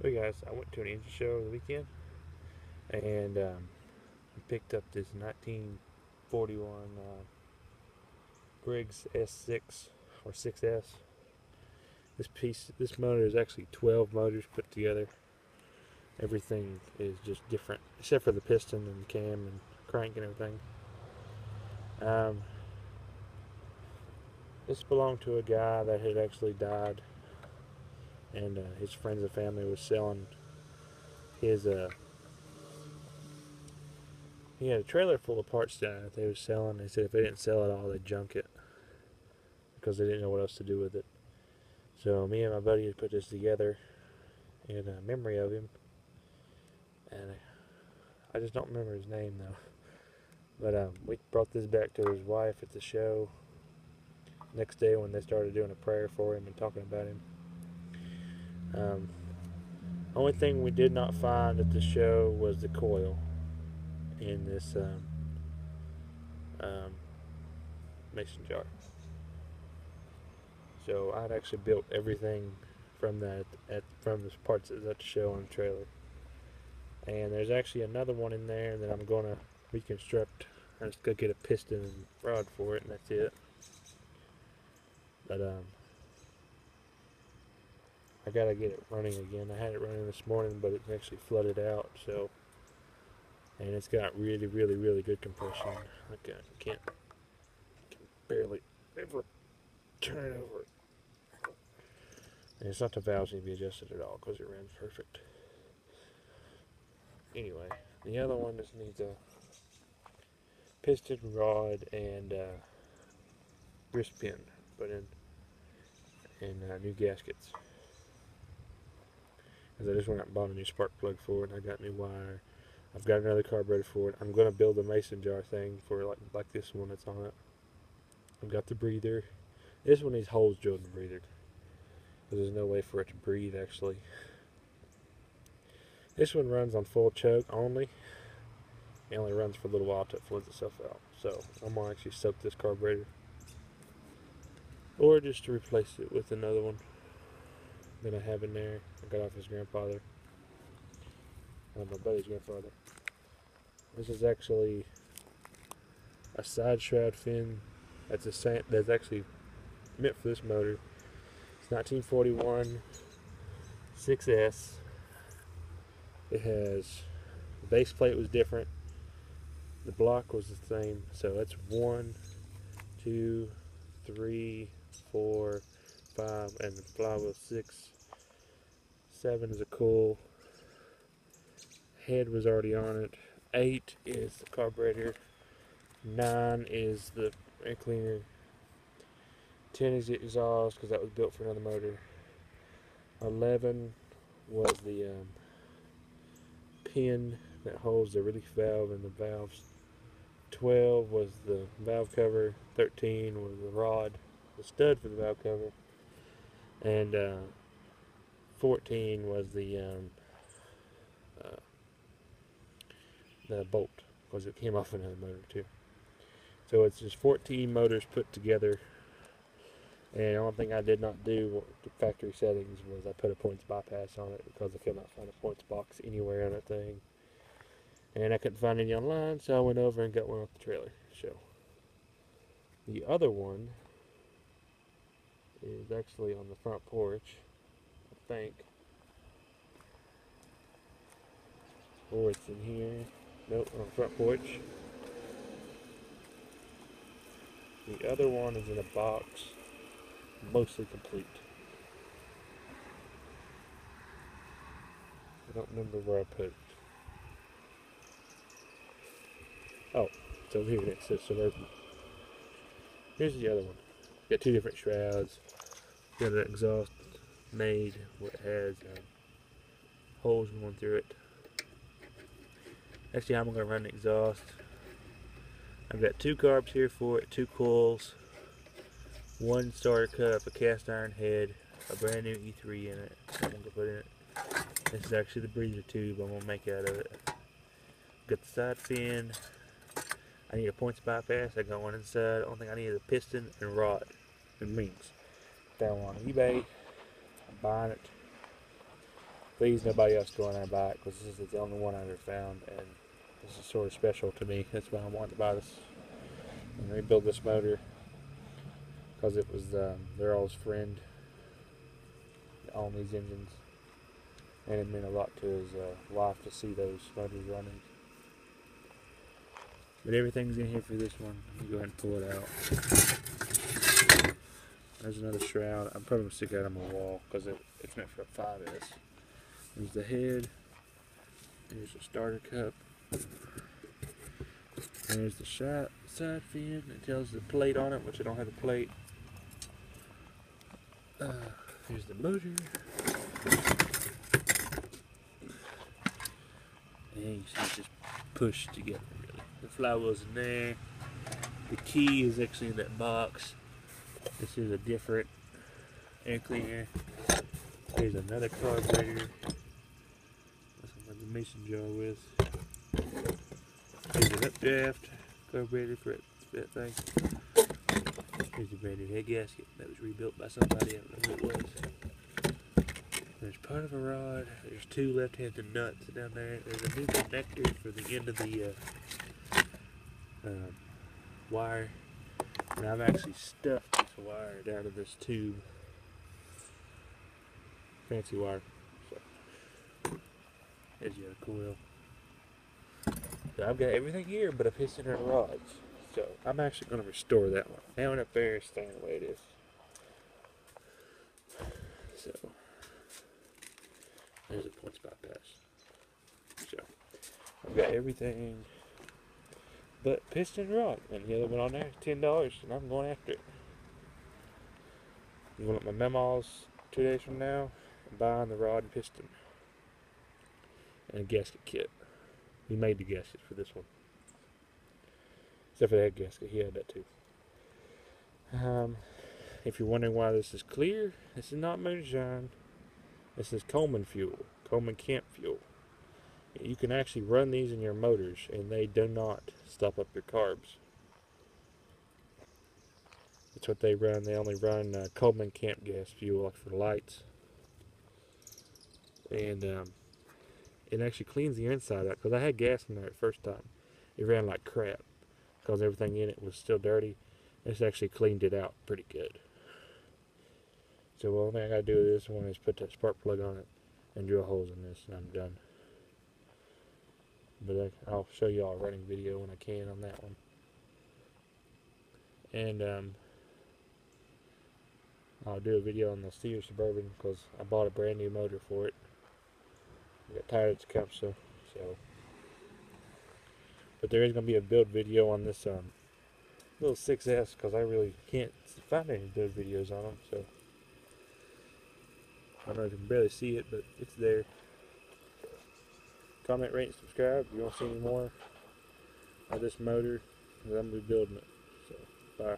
Hey guys, I went to an engine show over the weekend and picked up this 1941 BRIGGS S6 or 6S. This motor is actually 12 motors put together. Everything is just different except for the piston and cam and crank and everything. Um, this belonged to a guy that had actually died, and his friends and family was selling his he had a trailer full of parts that they were selling. They said if they didn't sell it all, they'd junk it because they didn't know what else to do with it. So me and my buddy had put this together in memory of him, and I just don't remember his name though. But we brought this back to his wife at the show next day when they started doing a prayer for him and talking about him. Um, Only thing we did not find at the show was the coil in this um, mason jar. So I'd actually built everything from that from the parts that was at the show on the trailer. And there's actually another one in there that I'm gonna reconstruct. I just gotta get a piston and rod for it, and that's it. But I gotta get it running again. I had it running this morning, but it actually flooded out. So, and it's got really, really, really good compression. I can't barely ever turn it over. And it's not the valves need to be adjusted at all because it runs perfect. Anyway, the other one just needs a piston rod and wrist pin put in new gaskets. Because I just went out and bought a new spark plug for it. And I got new wire. I've got another carburetor for it. I'm gonna build a mason jar thing for like this one that's on it. I've got the breather. This one needs holes drilled in the breather because there's no way for it to breathe actually. This one runs on full choke only. It only runs for a little while until it floods itself out. So I'm gonna actually soak this carburetor, or just to replace it with another one that I have in there. I got off his grandfather, my buddy's grandfather. This is actually a side shroud fin. That's actually meant for this motor. It's 1941 6S. It has the base plate was different. The block was the same. So that's 1, 2, 3, 4, 5, and the flywheel 6. 7 is a coil. Head was already on it. 8 is the carburetor. 9 is the air cleaner. 10 is the exhaust because that was built for another motor. 11 was the pin that holds the relief valve and the valves. 12 was the valve cover. 13 was the rod, the stud for the valve cover. And 14 was the bolt because it came off another motor too. So it's just 14 motors put together. And the only thing I did not do with the factory settings was I put a points bypass on it because I could not find a points box anywhere on that thing. And I couldn't find any online, so I went over and got one off the trailer show. The other one is actually on the front porch, I think. Or it's in here. Nope, on the front porch. The other one is in a box, mostly complete. I don't remember where I put it. Oh, it's over here next to Suburban. Here's the other one. Got two different shrouds. Got an exhaust made where it has holes going through it. Actually, I'm going to run the exhaust. I've got 2 carbs here for it, 2 coils, 1 starter cup, a cast iron head, a brand new E3 in it. I'm going to put in it. This is actually the breather tube I'm going to make out of it. Got the side fin. I need a points bypass. I got one inside. The only thing I need is a piston and rod and rings. Found one on eBay. I'm buying it. please nobody else go in there and buy it, because this is the only one I ever found, and this is sort of special to me. That's why I wanted to buy this and rebuild this motor, because it was their old friend that owned these engines, and it meant a lot to his wife to see those motors running. But everything's in here for this one. Let me go ahead and pull it out. There's another shroud. I'm probably going to stick that on my wall because it's meant for a 5S. There's the head. There's the starter cup. There's the side fin. It tells the plate on it, which I don't have the plate. Here's the motor. And you see it's just pushed together, really. The flywheel's in there. The key is actually in that box. This is a different air cleaner. Here's another carburetor. That's what the mason jar with. Here's an updraft carburetor for that thing. Here's the brand new head gasket that was rebuilt by somebody. I don't know who it was. There's part of a rod. There's 2 left-handed nuts down there. There's a new connector for the end of the wire. And I've actually stuffed this wire down to this tube. Fancy wire. So, there's your coil. So I've got everything here but a piston and rods. So I'm actually going to restore that one. That one up there is staying the way it is. So there's a points bypass. So I've got everything but piston and rod, and the other one on there is $10, and I'm going after it. I'm going to my memos 2 days from now and buying the rod and piston and a gasket kit. He made the gasket for this one, except for the head gasket. He had that too. If you're wondering why this is clear, this is not moonshine. This is Coleman fuel, Coleman camp fuel. You can actually run these in your motors and they do not stop up your carbs. That's what they run. They only run Coleman camp gas fuel, like for lights. And it actually cleans the inside out, because I had gas in there the first time. It ran like crap because everything in it was still dirty. This actually cleaned it out pretty good. So the only thing I gotta do with this one is put that spark plug on it and drill holes in this, and I'm done. But I'll show you all a running video when I can on that one. And I'll do a video on the Steer Suburban, because I bought a brand new motor for it. I got tired of its Capsa, so. But there is going to be a build video on this little 6S, because I really can't find any build videos on them, so. I don't know if you can barely see it, but it's there. Comment, rate, and subscribe if you want to see any more of this motor, because I'm rebuilding it. So, bye.